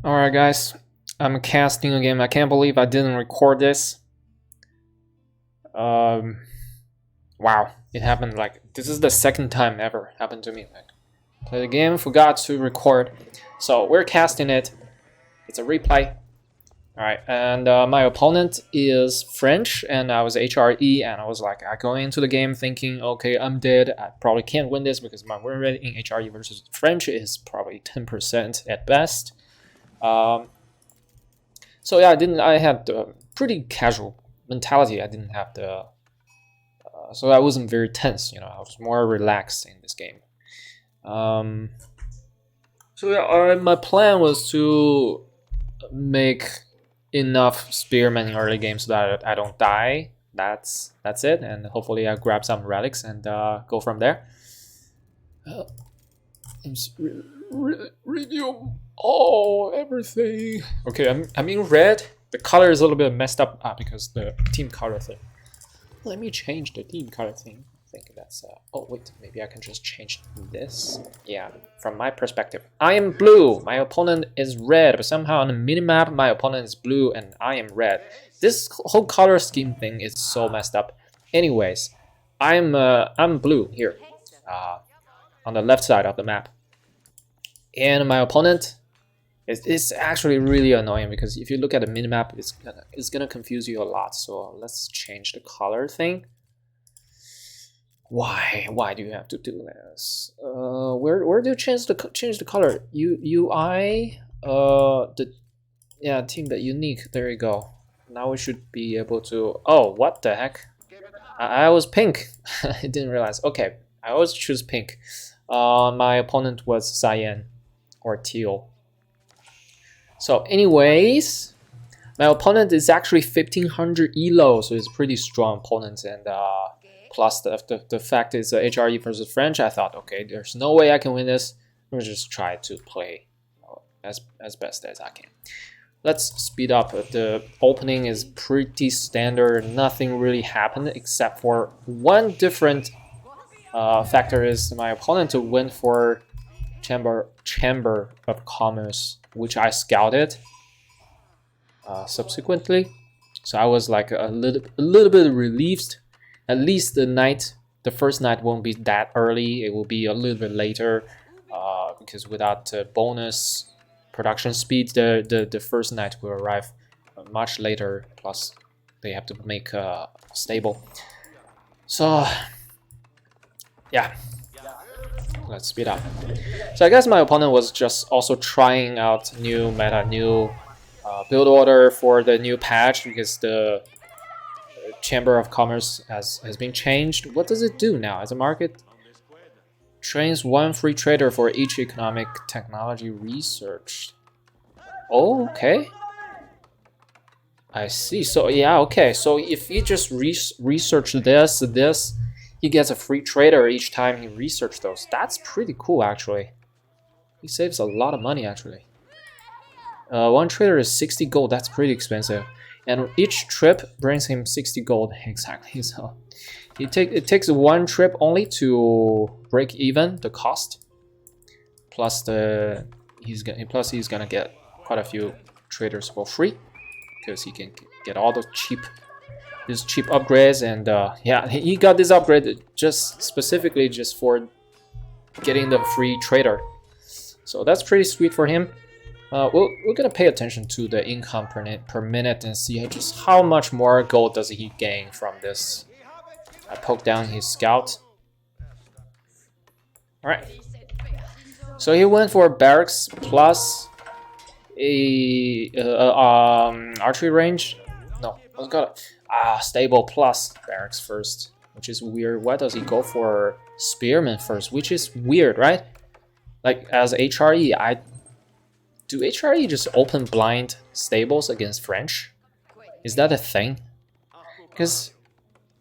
Alright guys, I'm casting again. I can't believe I didn't record this. Wow, it happened this is the second time ever happened to me. Play the game, forgot to record. So we're casting it. It's a replay. Alright, and my opponent is French and I was HRE, and I was I go into the game thinking, okay, I'm dead. I probably can't win this because my win rate in HRE versus French is probably 10% at best. So yeah, I had the pretty casual mentality. I didn't have the, so I wasn't very tense. I was more relaxed in this game. So yeah, my plan was to make enough spearmen in early game so that I don't die. That's it, and hopefully I grab some relics and go from there. Review everything. Okay, I'm in red. The color is a little bit messed up because the team color thing. Let me change the team color thing. I think that's oh wait, maybe I can just change this. Yeah, from my perspective, I am blue. My opponent is red, but somehow on the minimap, my opponent is blue and I am red. This whole color scheme thing is so messed up. Anyways, I'm blue here, on the left side of the map. And my opponent is actually really annoying because if you look at the minimap, it's gonna confuse you a lot. So let's change the color thing. Why do you have to do this? Where do you change the color? UI team the unique. There you go. Now we should be able to. Oh, what the heck? I was pink. I didn't realize. Okay, I always choose pink. My opponent was cyan or teal. So anyways, my opponent is actually 1500 elo, so it's a pretty strong opponent, and plus the fact is HRE versus French, I thought, okay, there's no way I can win this. Let me just try to play as best as I can. Let's speed up. The opening is pretty standard. Nothing really happened except for one different factor is my opponent to win for Chamber of Commerce, which I scouted subsequently. So I was like a little bit relieved. At least the first night won't be that early. It will be a little bit later because without bonus production speed, the first night will arrive much later. Plus, they have to make stable. So yeah, let's speed up. So I guess my opponent was just also trying out new meta, new build order for the new patch because the Chamber of Commerce has been changed. What does it do now as a market? Trains one free trader for each economic technology researched. Oh, okay. I see. So yeah, okay. So if he just research this, he gets a free trader each time he researches those. That's pretty cool, actually. He saves a lot of money, actually. One trader is 60 gold. That's pretty expensive. And each trip brings him 60 gold, exactly. So it takes one trip only to break even the cost. Plus he's gonna get quite a few traders for free because he can get all the cheap upgrades, and yeah, he got this upgrade just specifically just for getting the free trader. So that's pretty sweet for him. We're gonna pay attention to the income per minute and see just how much more gold does he gain from this. I poke down his scout. All right. So he went for barracks plus a archery range. No, I got stable plus barracks first, which is weird. Why does he go for spearmen first? Which is weird, right? Like as HRE, do HRE just open blind stables against French? Is that a thing? Because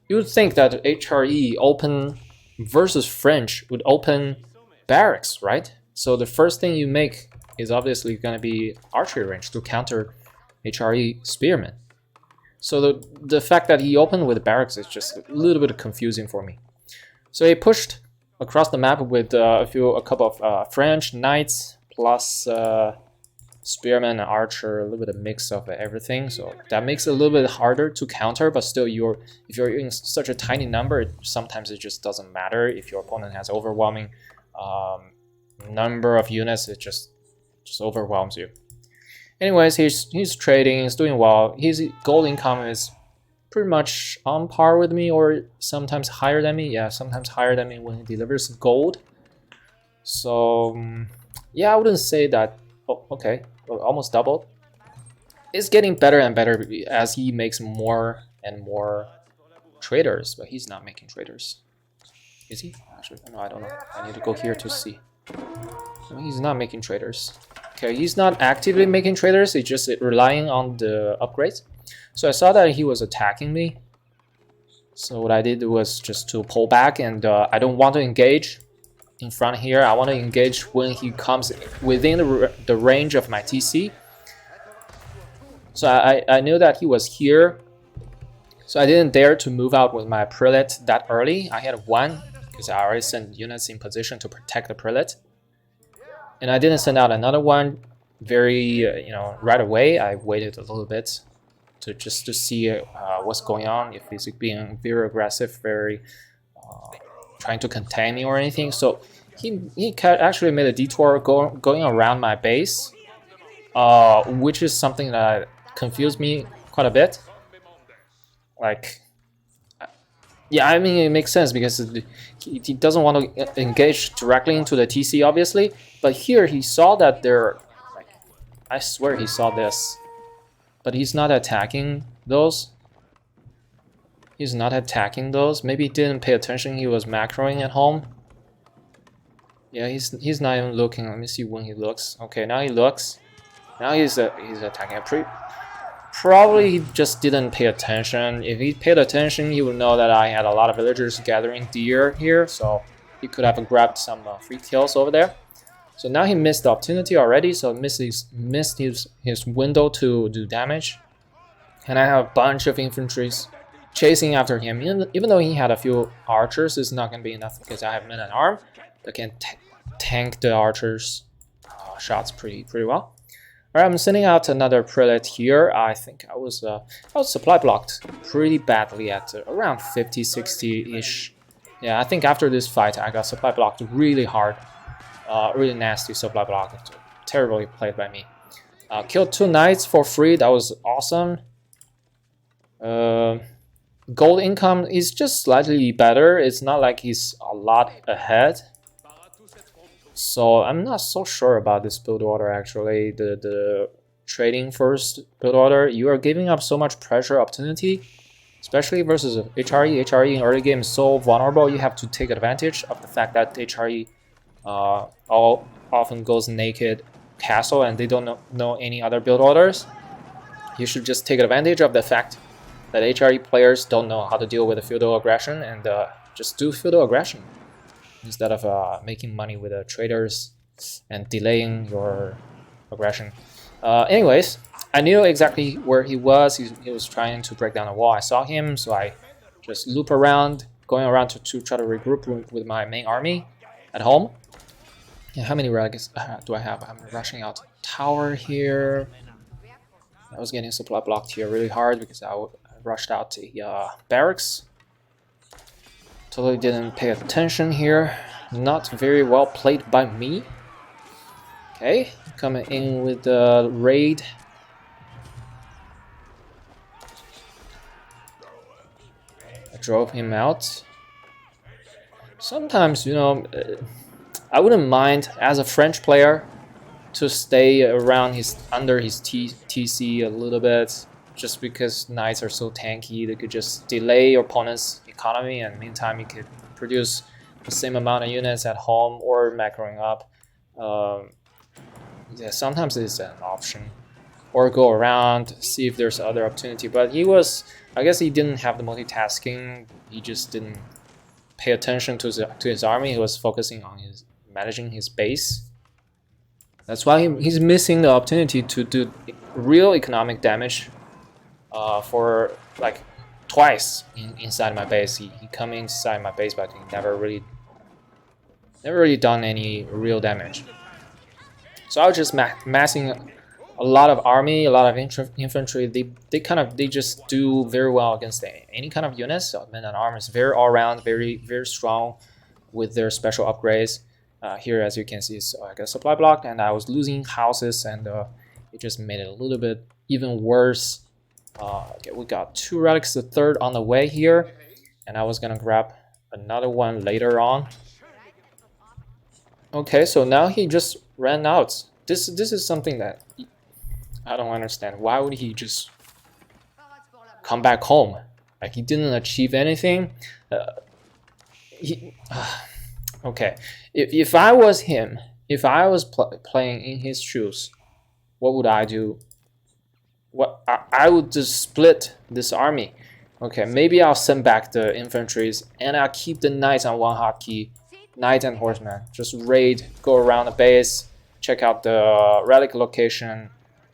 you would think that HRE open versus French would open barracks, right? So the first thing you make is obviously going to be archery range to counter HRE spearmen. So the fact that he opened with barracks is just a little bit confusing for me. So he pushed across the map with a couple of French knights plus spearman and archer, a little bit of mix of everything. So that makes it a little bit harder to counter. But still, if you're in such a tiny number, sometimes it just doesn't matter. If your opponent has overwhelming number of units, it just overwhelms you. Anyways, he's trading, he's doing well. His gold income is pretty much on par with me, or sometimes higher than me. Yeah, sometimes higher than me when he delivers gold. So yeah, I wouldn't say that. Oh, okay, well, almost doubled. It's getting better and better as he makes more and more traders, but he's not making traders. Is he? Actually, no, I don't know. I need to go here to see. No, he's not making traders. Okay, he's not actively making traders, he's just relying on the upgrades. So I saw that he was attacking me. So what I did was just to pull back, and I don't want to engage in front here. I want to engage when he comes within the range of my TC. So I knew that he was here. So I didn't dare to move out with my prelate that early. I had one, because I already sent units in position to protect the prelate. And I didn't send out another one very, right away. I waited a little bit to see what's going on, if he's being very aggressive, very trying to contain me or anything. So he actually made a detour going around my base, which is something that confused me quite a bit. Like, yeah, I mean, it makes sense because he doesn't want to engage directly into the TC, obviously. But here he saw that there, like, I swear he saw this, but he's not attacking those. He's not attacking those. Maybe he didn't pay attention. He was macroing at home. Yeah, he's not even looking. Let me see when he looks. Okay, now he looks. Now he's attacking. Probably he just didn't pay attention. If he paid attention, he would know that I had a lot of villagers gathering deer here, so he could have grabbed some free kills over there. So now he missed the opportunity already, so missed his window to do damage. And I have a bunch of infantries chasing after him. Even though he had a few archers, it's not going to be enough because I have men at arm that can tank the archers' shots pretty well. Alright, I'm sending out another prelate here. I think I was supply blocked pretty badly at around 50, 60-ish. Yeah, I think after this fight I got supply blocked really hard. Really nasty supply block. Terribly played by me. Killed 2 knights for free. That was awesome. Gold income is just slightly better. It's not like he's a lot ahead. So I'm not so sure about this build order actually. The trading first build order, you are giving up so much pressure opportunity, especially versus HRE. HRE in early game is so vulnerable. You have to take advantage of the fact that HRE all often goes naked castle and they don't know any other build orders. You should just take advantage of the fact that HRE players don't know how to deal with the feudal aggression and just do feudal aggression instead of making money with the traders and delaying your aggression. Anyways, I knew exactly where he was. He was trying to break down the wall. I saw him, so I just loop around, going around to try to regroup with my main army at home. And how many relics do I have? I'm rushing out tower here. I was getting supply blocked here really hard because I rushed out the barracks. Totally didn't pay attention here. Not very well played by me. Okay, coming in with the raid. I drove him out. Sometimes, I wouldn't mind as a French player to stay around under his TC a little bit, just because knights are so tanky. They could just delay your opponent's economy, and meantime you could produce the same amount of units at home or macroing up. Yeah, sometimes it's an option, or go around, see if there's other opportunity. But I guess he didn't have the multitasking. He just didn't pay attention to his army. He was focusing on managing his base. That's why he's missing the opportunity to do real economic damage for like twice inside my base. He come inside my base, but he never really done any real damage. So I was just massing a lot of army, a lot of infantry. They just do very well against any kind of units. So men at arms is very all around, very strong with their special upgrades. Here, as you can see, is like a supply block, and I was losing houses, and it just made it a little bit even worse. Okay, we got 2 relics, the 3rd on the way here, and I was gonna grab another one later on. Okay, so now he just ran out. This is something that I don't understand. Why would he just come back home? Like, he didn't achieve anything. Okay, if I was him, if I was playing in his shoes, what would I do? I would just split this army. Okay, maybe I'll send back the infantries and I'll keep the knights on one hotkey. Knight and horseman, just raid, go around the base, check out the relic location.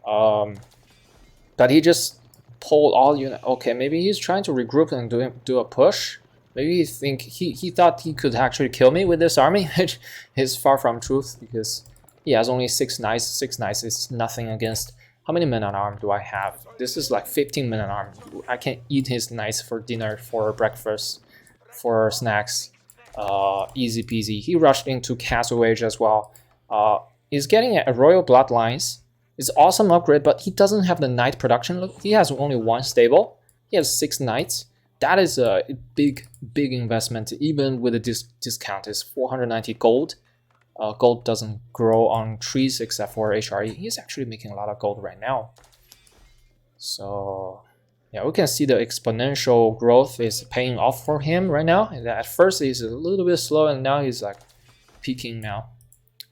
But he just pulled all units. Okay, maybe he's trying to regroup and do a push. Maybe he thought he could actually kill me with this army, which is far from truth because he has only 6 knights. 6 knights is nothing against. How many men on arm do I have? This is like 15 men on arm. I can eat his knights for dinner, for breakfast, for snacks. Easy peasy. He rushed into Castle Age as well. He's getting a Royal Bloodlines. It's awesome upgrade, but he doesn't have the knight production. Look, he has only 1 stable. He has 6 knights. That is a big investment. Even with a discount, it's 490 gold. Gold doesn't grow on trees except for HRE. He's actually making a lot of gold right now. So yeah, we can see the exponential growth is paying off for him right now. And at first he's a little bit slow, and now he's like peaking now.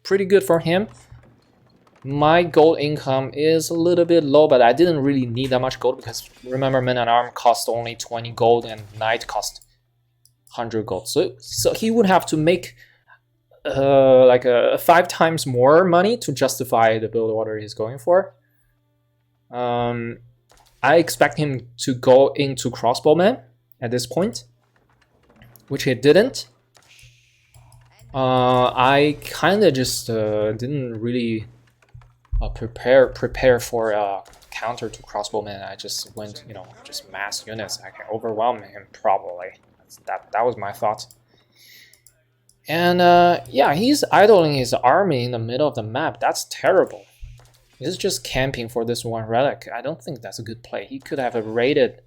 Pretty good for him. My gold income is a little bit low, but I didn't really need that much gold because remember, men at arm cost only 20 gold and knight cost 100 gold. So he would have to make like 5 times more money to justify the build order he's going for. I expect him to go into crossbowman at this point, which he didn't. I kind of just didn't really prepare for a counter to crossbowman. I just went, you know, just mass units. I can overwhelm him probably. That was my thought. And yeah, he's idling his army in the middle of the map. That's terrible. He's just camping for this 1 relic. I don't think that's a good play. He could have raided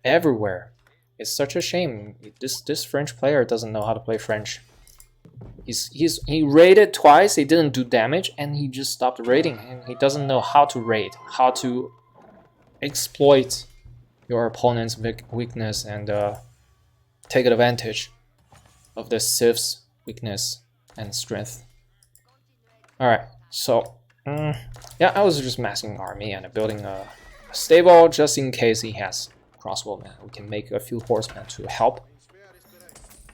everywhere. It's such a shame. This French player doesn't know how to play French. He raided twice, he didn't do damage, and he just stopped raiding. And he doesn't know how to raid, how to exploit your opponent's weakness and take advantage of the Civ's weakness and strength. Alright, so yeah, I was just massing army and building a stable just in case he has crossbowmen. We can make a few horsemen to help.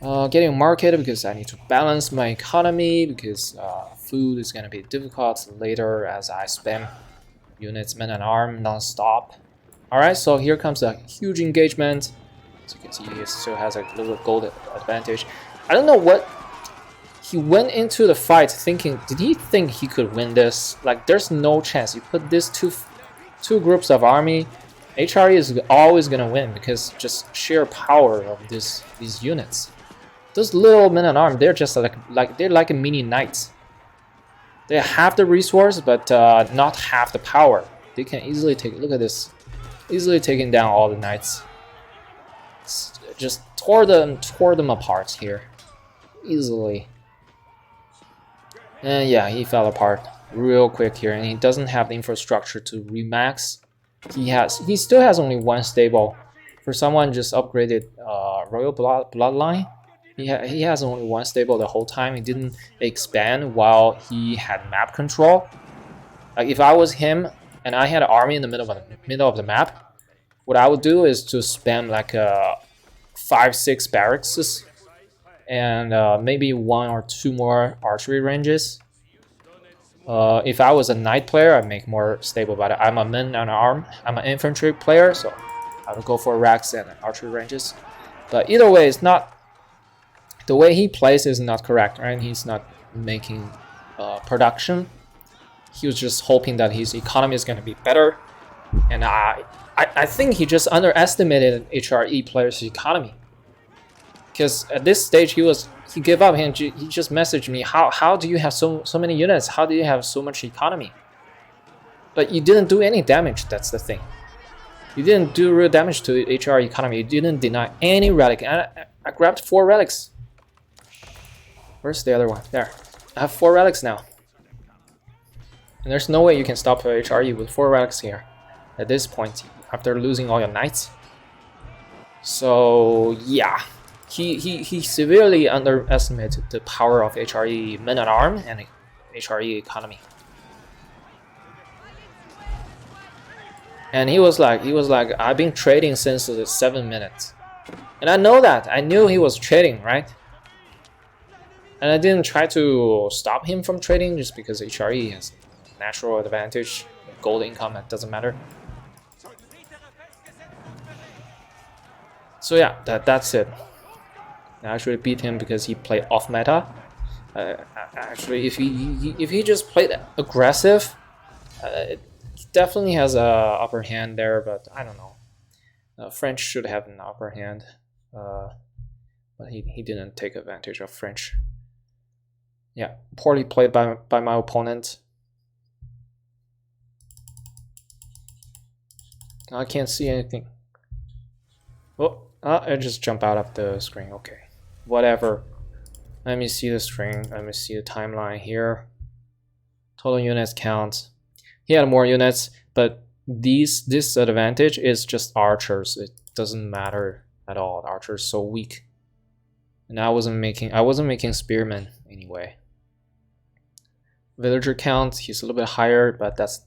Getting a market because I need to balance my economy because food is gonna be difficult later as I spam units, men and arm non-stop. Alright, so here comes a huge engagement. As you can see, he still has a little gold advantage. I don't know what he went into the fight thinking. Did he think he could win this? Like, there's no chance. You put these two groups of army, HRE is always gonna win because just sheer power of these units. Those little men at arms, they're just they're like a mini knights. They have the resource, but not have the power. They can easily take. Look at this, easily taking down all the knights. Just tore them apart here, easily. And yeah, he fell apart real quick here, and he doesn't have the infrastructure to remax. He still has only 1 stable. For someone just upgraded Royal Bloodline. He has only 1 stable the whole time. He didn't expand while he had map control. Like, if I was him and I had an army in the middle of the map, what I would do is to spam like 5-6 barracks and maybe 1 or 2 more archery ranges. If I was a knight player, I'd make more stable, but I'm a man and arm. I'm an infantry player, so I would go for racks and archery ranges. But either way, it's not. The way he plays is not correct, right? He's not making production. he was just hoping that his economy is going to be better. And I think he just underestimated HRE players' economy. Because at this stage he gave up and he just messaged me, how do you have so many units? How do you have so much economy? But you didn't do any damage, that's the thing. You didn't do real damage to HR economy. You didn't deny any relic. I grabbed 4 relics. Where's the other one? There. I have 4 relics now. And there's no way you can stop HRE with 4 relics here at this point after losing all your knights. So yeah, he severely underestimated the power of HRE men at arm and HRE economy. And he was like, I've been trading since the 7 minutes. And I know that. I knew he was trading, right? And I didn't try to stop him from trading just because HRE has natural advantage. Gold income, it doesn't matter. So yeah, that's it. I actually beat him because he played off meta. Actually, if he just played aggressive, he definitely has a upper hand there. But I don't know. French should have an upper hand, but he didn't take advantage of French. Yeah, poorly played by my opponent. I can't see anything. Oh, I just jump out of the screen. Okay, whatever. Let me see the string. Let me see the timeline here. Total units count. He had more units, but this advantage is just archers. It doesn't matter at all. Archers so weak, and I wasn't making spearmen anyway. Villager count, he's a little bit higher, but that's,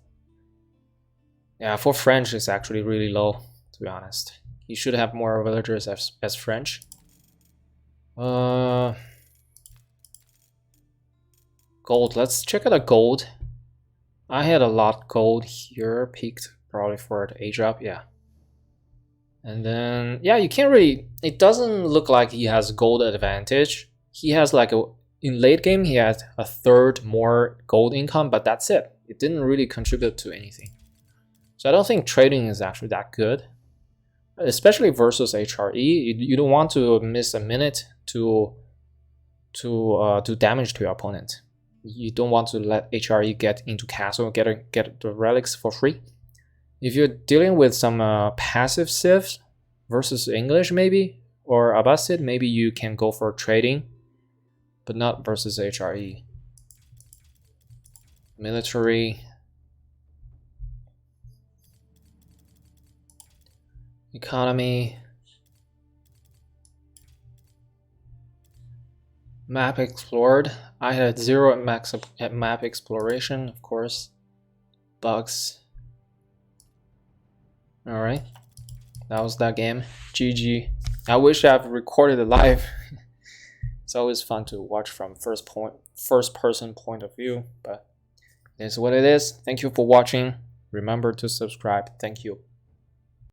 yeah, for French it's actually really low, to be honest. You should have more villagers as French. Gold, let's check out the gold. I had a lot gold here, peaked probably for the age up, yeah. And then, yeah, you can't really, it doesn't look like he has gold advantage. He has like in late game, he had a third more gold income, but that's it. It didn't really contribute to anything. So I don't think trading is actually that good, especially versus HRE. You don't want to miss a minute to do damage to your opponent. You don't want to let HRE get into castle, get the relics for free. If you're dealing with some passive civs versus English maybe, or Abbasid, maybe you can go for trading, but not versus HRE. Military. Economy. Map explored. I had 0 at map exploration, of course. Bugs. Alright. That was that game. GG. I wish I've recorded it live. It's always fun to watch from first person point of view, but it is what it is. Thank you for watching. Remember to subscribe. Thank you.